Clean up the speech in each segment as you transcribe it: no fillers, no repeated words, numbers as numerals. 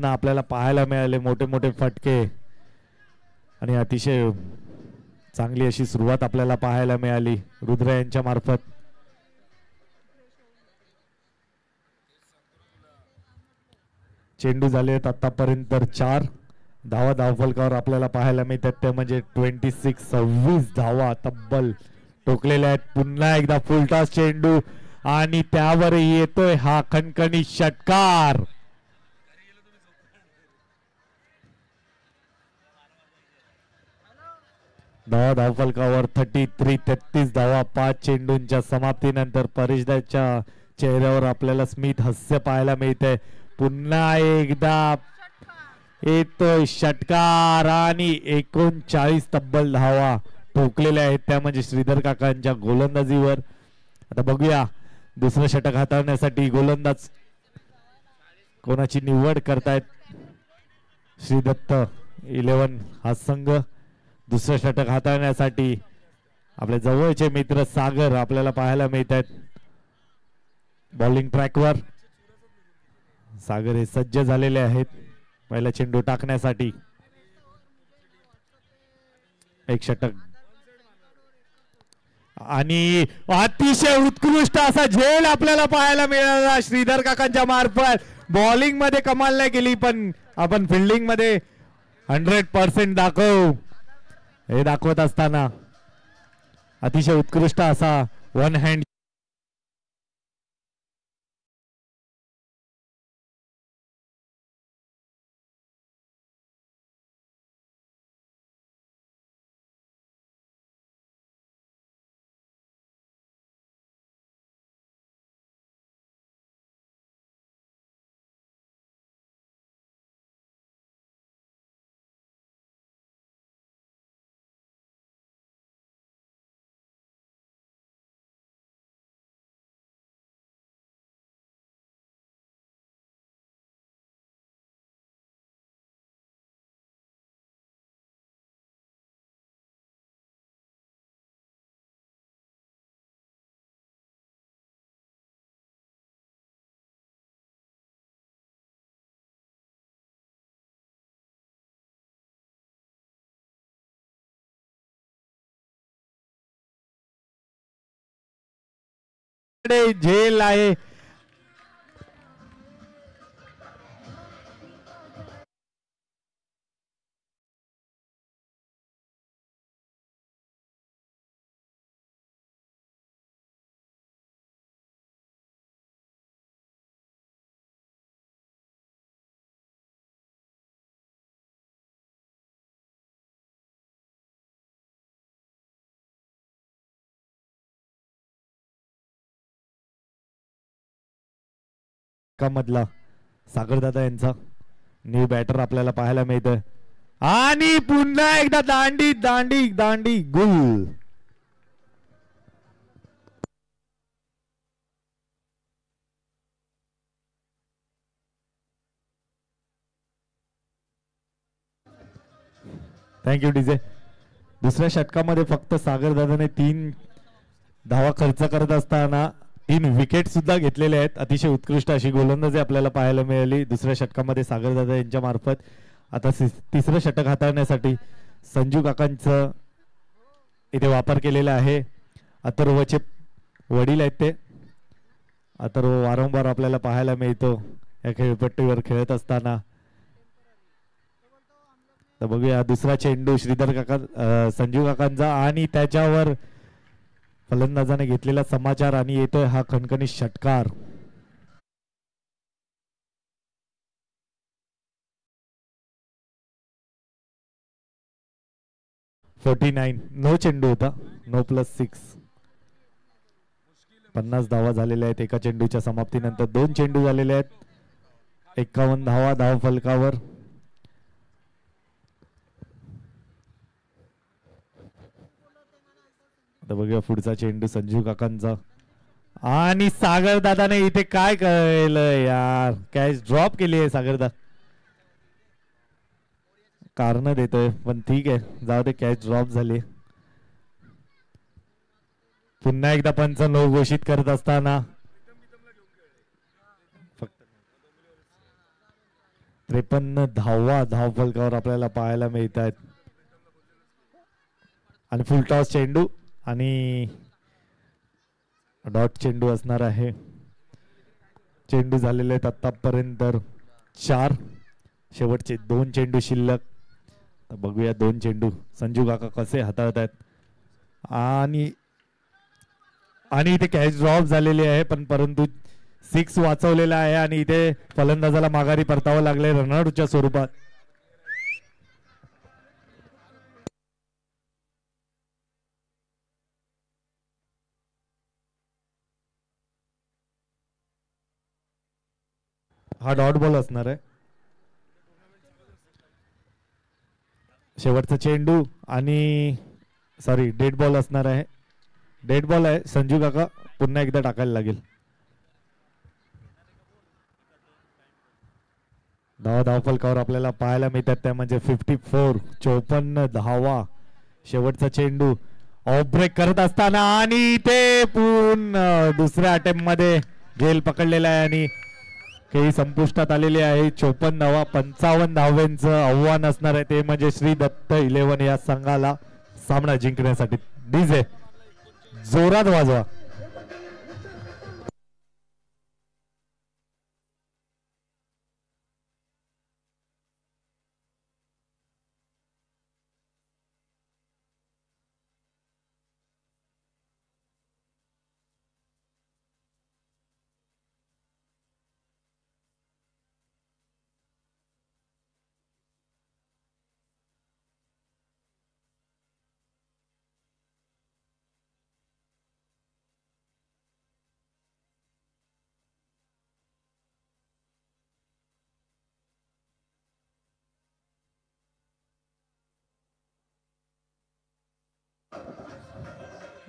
आपल्याला पाहायला मिळाले मोठे मोठे फटके आणि अतिशय चांगली अशी सुरुवात आपल्याला पाहायला मिळाली रुद्र यांच्या मार्फत. चेंडू झाले आहेत आतापर्यंत 4 धावा धावफलकावर आपल्याला पाहायला मिळतात ते म्हणजे 26 धावा तब्बल ठोकलेल्या आहेत. पुन्हा एकदा फुलटॉस चेंडू आणि त्यावर येतोय हा खणखणी षटकार. धावा धावफलकावर 33 धावा 5 चेंडूंच्या समाप्तीनंतर परेशदाच्या चेहऱ्यावर आपल्याला स्मित हास्य पाहायला मिळते. पुन्हा एकदा येतोय षटकार आणि 39 तब्बल धावा ठोकलेल्या आहेत त्या म्हणजे श्रीधर काकांच्या गोलंदाजीवर. आता बघूया दुसरं षटक हाताळण्यासाठी गोलंदाज कोणाची निवड करतायत. श्रीदत्त 11 हा संघ दुसरं षटक हाताळण्यासाठी आपल्या जवळचे मित्र सागर आपल्याला पाहायला मिळत आहेत बॉलिंग ट्रॅकवर. सागर हे सज्ज झालेले आहेत पहिला चेंडू टाकण्यासाठी. एक षटक आणि अतिशय उत्कृष्ट असा झेल आपल्याला पाहायला मिळाला श्रीधर काकांच्या मार्फत. बॉलिंग मध्ये कमाल नाही केली पण आपण फिल्डिंग मध्ये 100% दाखवू हे दाखवत असताना अतिशय उत्कृष्ट असा वन हँड झेल आहे. मधला सागरदादा यांचा न्यू बॅटर आपल्याला पाहायला मिळतं आणि पुन्हा एकदा दांडी दांडी दांडी गुल. Thank you DJ. दुसऱ्या षटकामध्ये फक्त सागरदादाने 3 धावा खर्च करत असताना 3 विकेट सुद्धा घेतलेले आहेत. अतिशय उत्कृष्ट अशी गोलंदाजी आपल्याला पाहायला मिळाली दुसऱ्या षटकामध्ये सागरदादा यांच्या मार्फत. आता तिसरं षटक हाताळण्यासाठी संजू काकांचं इथे वापर केलेला आहे. अथर्वचे वडील आहेत ते. अथर्व वारंवार आपल्याला पाहायला मिळतो या खेळपट्टीवर खेळत असताना. तर बघूया दुसरा चेंडू श्रीधर काका संजू काकांचा आणि त्याच्यावर फलंदाजाने घेतलेला समाचार आणि येतोय हा खणखणी षटकार. नो चेंडू होता. नो +6 50 धावा झालेल्या आहेत एका चेंडूच्या समाप्तीनंतर. 2 चेंडू झालेले आहेत 51 धावा धाव फलकावर. आता बघूया पुढचा चेंडू संजू काकांचा आणि सागर दादाने इथे काय केलं यार. कॅच ड्रॉप केली आहे सागरदा. कारण देतोय पण ठीक आहे जाऊ दे कॅच ड्रॉप झाली. पुन्हा एकदा पंच नो घोषित करत असताना 53 धावा धावफलकावर आपल्याला पाहायला मिळत आहेत. आणि फुल टॉस चेंडू आणि डॉट चेंडू असणार आहे. चेंडू झालेले आहेत आतापर्यंत 4. शेवटचे 2 चेंडू शिल्लक. बघूया 2 चेंडू संजू काका कसे हाताळत आहेत. आणि इथे कॅच ड्रॉप झालेली आहे, पण परंतु 6 वाचवलेला आहे आणि इथे फलंदाजाला माघारी परतावं लागले रनआउटच्या स्वरूपात. हा डॉट बॉल असणार आहे. शेवटचा चेंडू आणि सॉरी डेड बॉल असणार आहे. डेड बॉल आहे संजू काका, पुन्हा एकदा टाकायला लागेल. धावफलकावर आपल्याला पाहायला मिळतात त्या म्हणजे 54. 54 धावा. शेवटचा चेंडू ऑफ ब्रेक करत असताना आणि ते पुन्हा दुसऱ्या अटेम्प्ट मध्ये झेल पकडलेला आहे आणि काही संपुष्टात आलेली आहे. 54 धावा. 55 धावांचं आव्हान असणार आहे, ते म्हणजे श्री दत्त 11 या संघाला सामना जिंकण्यासाठी. डीजे जोरात वाजवा.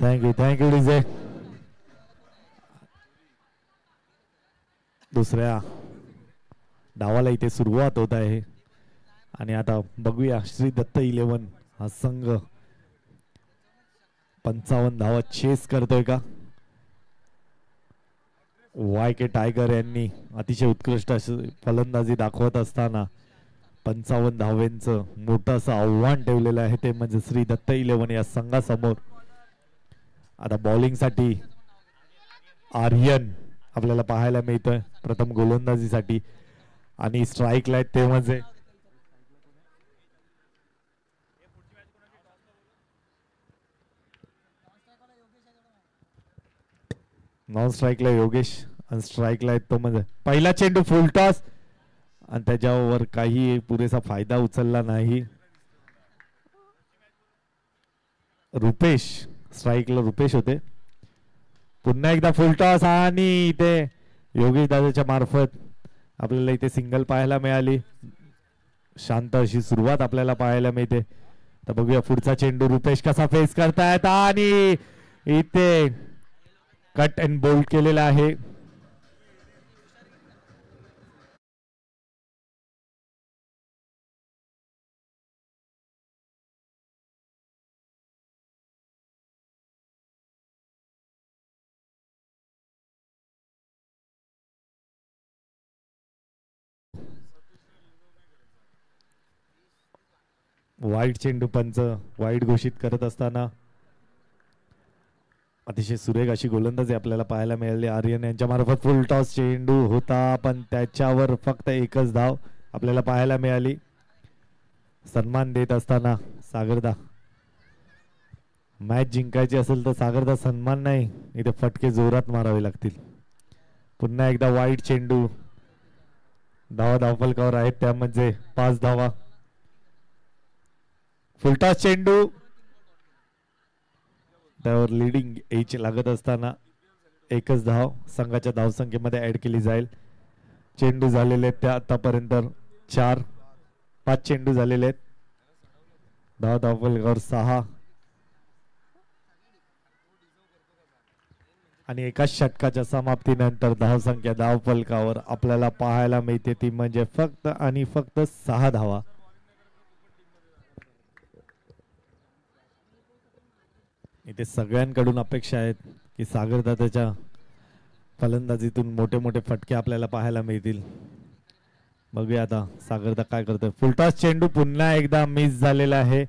Thank you DJ. दुसऱ्या डावाला इथे सुरुवात होत आहे आणि आता बघूया श्री दत्त 11 हा संघ 55 धावा चेस करतोय का. वाय के टायगर यांनी अतिशय उत्कृष्ट अशी फलंदाजी दाखवत असताना 55 धावेंचं मोठं असं आव्हान ठेवलेलं आहे, ते म्हणजे श्री दत्त 11 या संघासमोर. आता बॉलिंग साठी आर्यन आपल्याला पाहायला मिळतोय प्रथम गोलंदाजीसाठी आणि स्ट्राईकला आहेत ते म्हणजे नॉन स्ट्राईकला योगेश आणि स्ट्राईकला आहेत तो म्हणजे पहिला चेंडू फुल टॉस आणि त्याच्यावर काही पुरेसा फायदा उचलला नाही. रुपेश स्ट्राईकला रुपेश होते. पुन्हा एकदा फुल टॉस आणि इथे योगेश दादाच्या मार्फत आपल्याला इथे सिंगल पाहायला मिळाली. शांत अशी सुरुवात आपल्याला पाहायला मिळते. तर बघूया पुढचा चेंडू रुपेश कसा फेस करतायत आणि इथे कट अँड बोल्ड केलेला आहे. वाईट चेंडू पंच वाईट घोषित करत असताना अतिशय सुरेख अशी गोलंदाजी आपल्याला पाहायला मिळाली. आर्यन यांच्या मार्फत फुल टॉस चेंडू होता, पण त्याच्यावर फक्त एकच धाव आपल्याला पाहायला मिळाली. सन्मान देत असताना सागरदा, मॅच जिंकायची असेल तर सागरदा सन्मान नाही, इथे फटके जोरात मारावे लागतील. पुन्हा एकदा वाईट चेंडू. धावफलकावर आहेत त्या म्हणजे 5 धावा. फुलटॉस चेंडू त्यावर लिडिंग एच लागत असताना एकच धाव संघाच्या धावसंख्येमध्ये ऍड केली जाईल. चेंडू झालेले त्या आतापर्यंत 4. 5 चेंडू झालेले आहेत. धावफलकावर 6 आणि एकाच षटकाच्या समाप्तीनंतर धावसंख्या धावफलकावर आपल्याला पाहायला मिळते ती म्हणजे फक्त आणि फक्त 6 धावा. इथे सगळ्यांकडून अपेक्षा आहेत की सागरदादाच्या फलंदाजीतून मोठे मोठे फटके आपल्याला पाहायला मिळतील. बघूया आता सागरदा काय करतोय. फुलटॉस चेंडू पुन्हा एकदा मिस झालेला आहे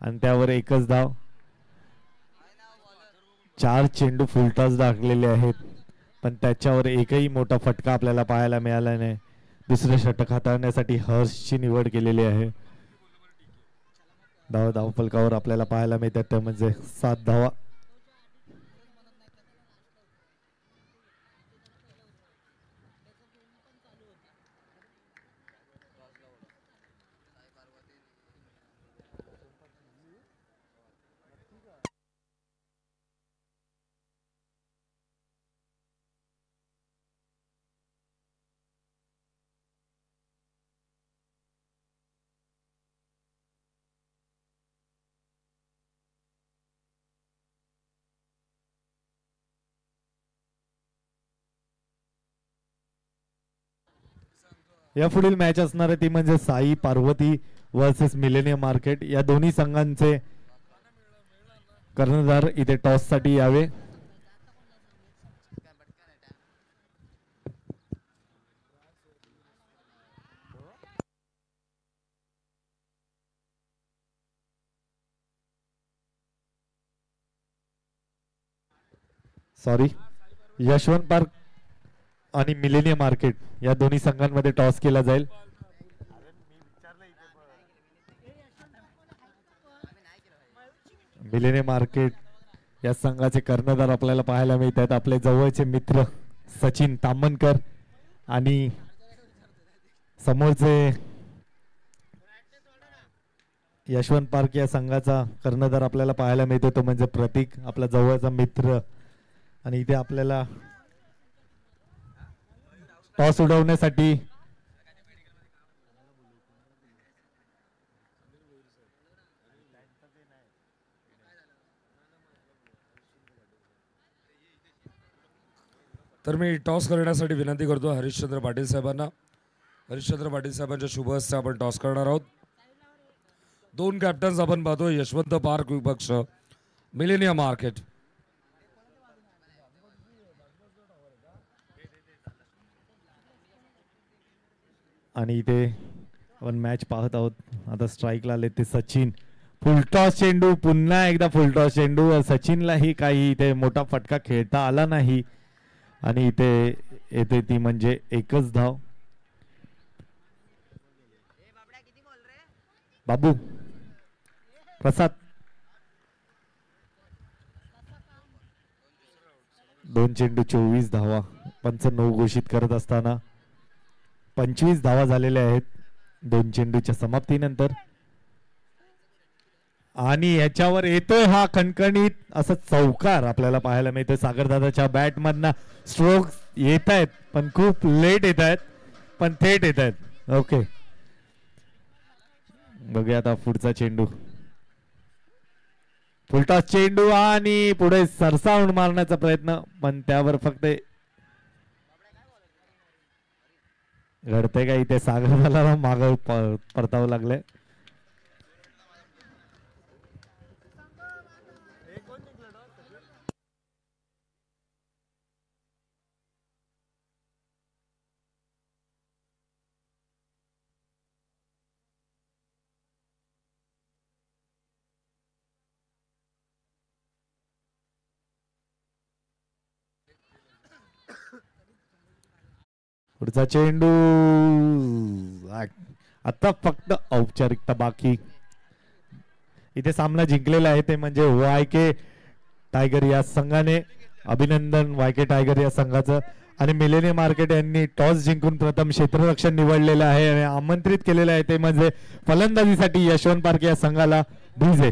आणि त्यावर एकच धाव. 4 चेंडू फुलटॉस दाखलेले आहेत पण त्याच्यावर एकही मोठा फटका आपल्याला पाहायला मिळाला नाही. दुसरे षटक हाताळण्यासाठी हर्षची निवड केलेली आहे. धावफलकावर आपल्याला पाहायला मिळतात ते म्हणजे 7 धावा. या पुढील मॅच असणार आहे ती म्हणजे Sai Parvati versus millennium market. या दोन्ही संघांचे कर्णधार इथे टॉस साठी यावे. सॉरी, यशवंत पार्क आणि मिलेनियम मार्केट या दोन्ही संघांमध्ये टॉस केला जाईल. मिलेनियम मार्केट या संघाचे कर्णधार आपल्याला पाहायला मिळतात आपले जवळचे मित्र सचिन तामणकर आणि समोरचे यशवंत पार्क या संघाचा कर्णधार आपल्याला पाहायला मिळतो तो म्हणजे प्रतीक, आपला जवळचा मित्र. आणि इथे आपल्याला टॉस उडवण्यासाठी तर मी टॉस करण्यासाठी विनंती करतो हरिश्चंद्र पाटील साहेबांना. हरिश्चंद्र पाटील साहेबांच्या शुभ हस्ते आपण टॉस करणार आहोत. 2 कॅप्टन्स आपण पाहतो. यशवंत पार्क विपक्ष मिलेनियम मार्केट. आणि इथे आपण मॅच पाहत आहोत. आता स्ट्राईकला आले ते सचिन. फुलटॉस चेंडू, पुन्हा एकदा फुलटॉस चेंडू. सचिनलाही काही इथे मोठा फटका खेळता आला नाही आणि इथे येते ती म्हणजे एकच धाव. बाबू प्रसाद 2 चेंडू 24 धावा. पंच 9 घोषित करत असताना 25 धावा झालेल्या आहेत 2 चेंडूच्या समाप्तीनंतर. आणि याच्यावर येतोय हा खणखणीत असा चौकार आपल्याला पाहायला मिळतोय. सागरदादाच्या बॅट मधनं स्ट्रोक येत आहेत पण खूप लेट येत आहेत पण थेट येत आहेत. ओके, बघूया आता पुढचा चेंडू. फुलटॉस चेंडू आणि पुढे सरसावून मारण्याचा प्रयत्न पण त्यावर फक्त घडते का इथे सागरदादाला माग परतावं लागलंय. पुढचा चेंडू आता फक्त औपचारिकता बाकी. इथे सामना जिंकलेला आहे ते म्हणजे वायके टायगर या संघाने. अभिनंदन वायके टायगर या संघाचं. आणि मिलेनियम मार्केट यांनी टॉस जिंकून प्रथम क्षेत्ररक्षण निवडलेलं आहे आणि आमंत्रित केलेलं आहे ते म्हणजे फलंदाजीसाठी यशवंत पार्क या संघाला. डीजे